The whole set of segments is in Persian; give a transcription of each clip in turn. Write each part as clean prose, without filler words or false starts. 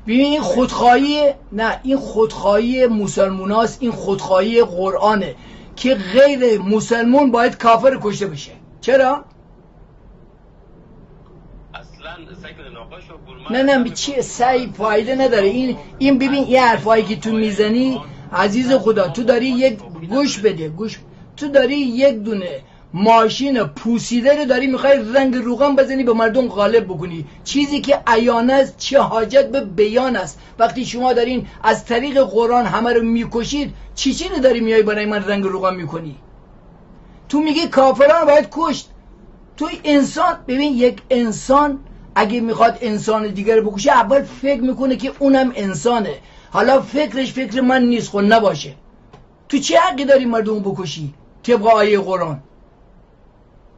ببین این خودخواهی، نه این خودخواهی مسلموناست، این خودخواهی قرآنه که غیر مسلمون باید کافر کشته بشه. چرا؟ نه چی سعی فایده نداره. این ببین این حرفایی که تو میزنی عزیز خدا، تو داری یک گوش بده، تو داری یک دونه ماشین پوسیده رو داری میخوای رنگ روغن بزنی به مردم غالب بکنی، چیزی که عیان است. چه حاجت به بیان است وقتی شما دارین از طریق قرآن همه رو میکشید؟ چی رو داری میای برای من رنگ روغن میکنی؟ تو میگی کافران باید کشت. تو انسان، ببین یک انسان اگه میخواد انسان دیگر بکشه اول فکر میکنه که اونم انسانه. حالا فکرش فکر من نیست، خود نباشه. تو چه حقی داری مردم بکشی طبق آیه قرآن؟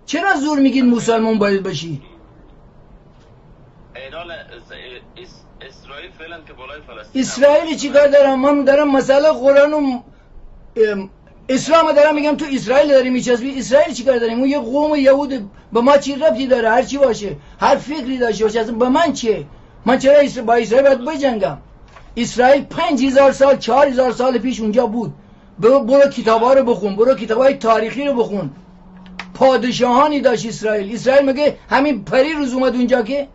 چرا زور میگین مسلمان باید باشی؟ اسرائیل فعلا که بالای فلسطین، اسرائیل چیکار دارم؟ من دارم مسئله قرآن و اسلام دارم میگم. تو اسرائیل داری میچسبی. اسرائیل چیکار داریم؟ اون یه قوم یهود، به ما چی ربطی داره؟ هر چی باشه، هر فکری داشته باشه، اصلا به من چیه؟ من چرا با اسرائیل باید بجنگم؟ اسرائیل 5000 سال 4000 سال پیش اونجا بود. برو کتابا رو بخون، برو کتابای تاریخی رو بخون. پادشاهانی داشت اسرائیل. اسرائیل مگه همین پری روز اومد اونجا که؟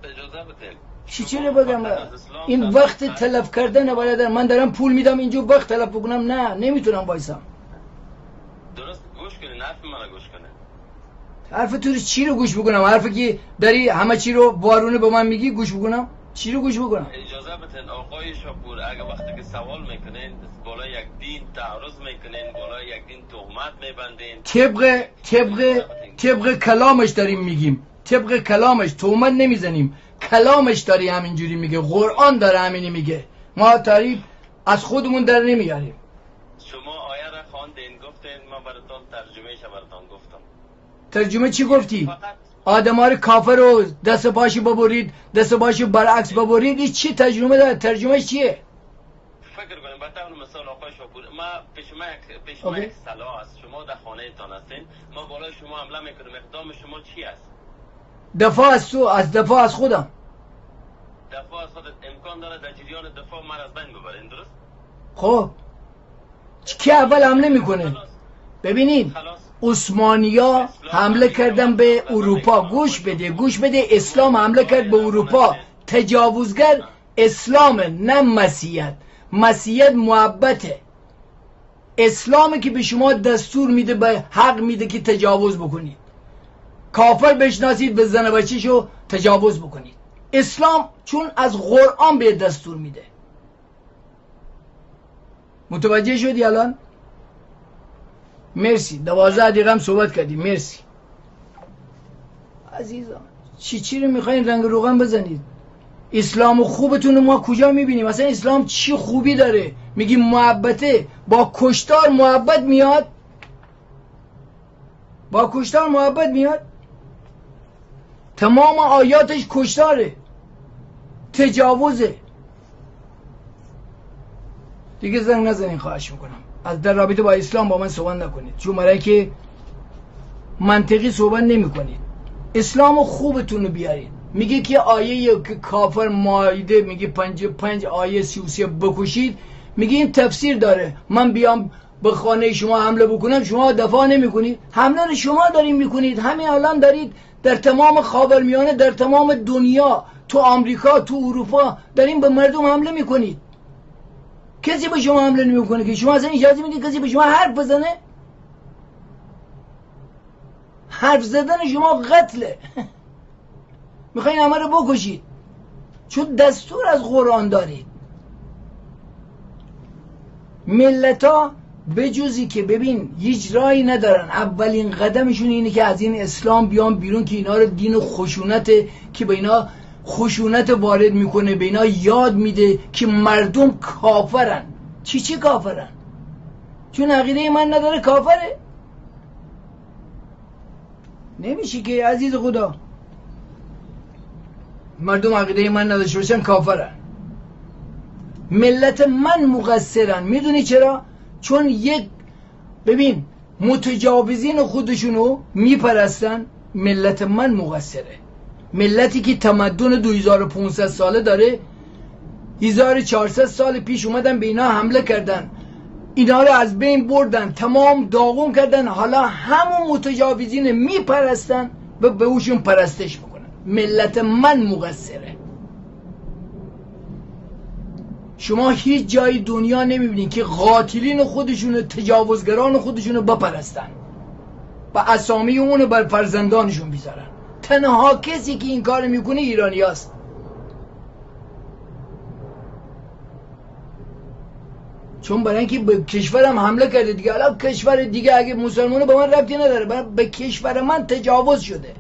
اجازه بده چی رو بگم؟ این وقت تلف کردن برادر. من دارم پول میدم اینجا وقت تلف بکنم؟ نه، نمیتونم وایسم. درست گوش کنین، حرف منو گوش کنین. حرف تو چی رو گوش بکنم؟ حرفی که داری همه چی رو وارونه به من میگی گوش بکنم؟ چی رو گوش بکنم؟ اجازه بدین آقای شاپور، اگه وقتی که سوال میکنین بالای یک دین تعارض میکنین، بالای یک دین تهمت میبندین، طبق کلامش داریم میگیم. طبق کلامش تهمت نمیزنیم. کلامش داری همینجوری میگه، قرآن داره همینی میگه. ما تعریف از خودمون در نمیاریم. شما آیه را خواندین، گفتین، من براتون ترجمهش براتون گفتم. ترجمه چی گفتی؟ آدم‌ها رو کافر رو دست پاشو ببرید، دست پاشو برعکس ببرید. این چی ترجمه داره؟ ترجمهش چیه؟ فکر کنیم براتون مثال آقای شاپور، ما پیش ما یک سلاح است. شما در خانه تان هستین، ما بالای شما حمله میکنیم، اقدام شما چی است؟ دفاع از تو، از دفاع از خودم. دفاع از خودت امکان داره در جریان دفاع من از بین ببرین، درست؟ خب کی اول حمله میکنه؟ ببینید عثمانیا حمله کردن به اروپا. گوش بده اسلام حمله کرد به اروپا. تجاوزگر اسلام، نه مسیحیت. مسیحیت محبته. اسلامی که به شما دستور میده، به حق میده که تجاوز بکنید. کافر بشناسید، به زن بچه‌شو تجاوز بکنید. اسلام چون از قرآن به دستور میده. متوجه شدی الان؟ مرسی. 12 دقیقه هم صحبت کردیم. مرسی عزیزان. چی رو میخواین رنگ روغن بزنید؟ اسلام خوبتون رو ما کجا میبینیم؟ مثلا اسلام چی خوبی داره؟ میگیم محبته. با کشتار محبت میاد؟ با کشتار محبت میاد؟ تمام آیاتش کشتاره، تجاوزه. دیگه زنگ نزنین خواهش میکنم. از در رابطه با اسلام با من صحبت نکنید، چون برای که منطقی صحبت نمی کنید. اسلام خوبتون رو بیارید. میگه که آیه که کافر مائده میگه 55 آیه 33 بکشید، میگه این تفسیر داره. من بیام به خانه شما حمله بکنم، شما دفاع نمی کنید. حمله رو شما دارین میکنید. همین الان دارید در تمام خاورمیانه، در تمام دنیا، تو آمریکا، تو اروپا دارین به مردم حمله میکنید. کسی به شما حمله نمیکنه که شما اصلا اجازه میدید کسی به شما حرف بزنه؟ حرف زدن شما قتله. میخواین همه رو بکشید چون دستور از قرآن دارید. ملت ها به جزی که ببین هیچ راهی ندارن، اولین قدمشون اینه که از این اسلام بیان بیرون، که اینا رو دین خشونته، که به اینا خشونت وارد میکنه، به اینا یاد میده که مردم کافرن. چی کافرن؟ چون عقیده من نداره کافره؟ نمیشه که عزیز خدا. مردم عقیده من نداشته باشن کافرن. ملت من مقصرن. میدونی چرا؟ چون یک ببین متجاوزین خودشونو میپرستن. ملت من مقصره. ملتی که تمدن 2500 ساله داره، 1400 سال پیش اومدن به اینا حمله کردن، اینا رو از بین بردن، تمام داغون کردن، حالا همون متجاوزین میپرستن و به اوشون پرستش میکنن. ملت من مقصره. شما هیچ جای دنیا نمیبینید که قاتلین خودشون، تجاوزگران خودشون بپرستن و اسامی اونو بر فرزندانشون بیزارن. تنها کسی که این کار میکنه ایرانی هست. چون برای اینکه به کشورم حمله کرده دیگه، حالا کشور دیگه اگه مسلمانو به من ربطی نداره، به کشور من تجاوز شده،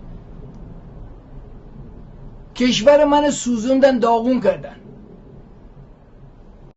کشور من سوزوندن، داغون کردن.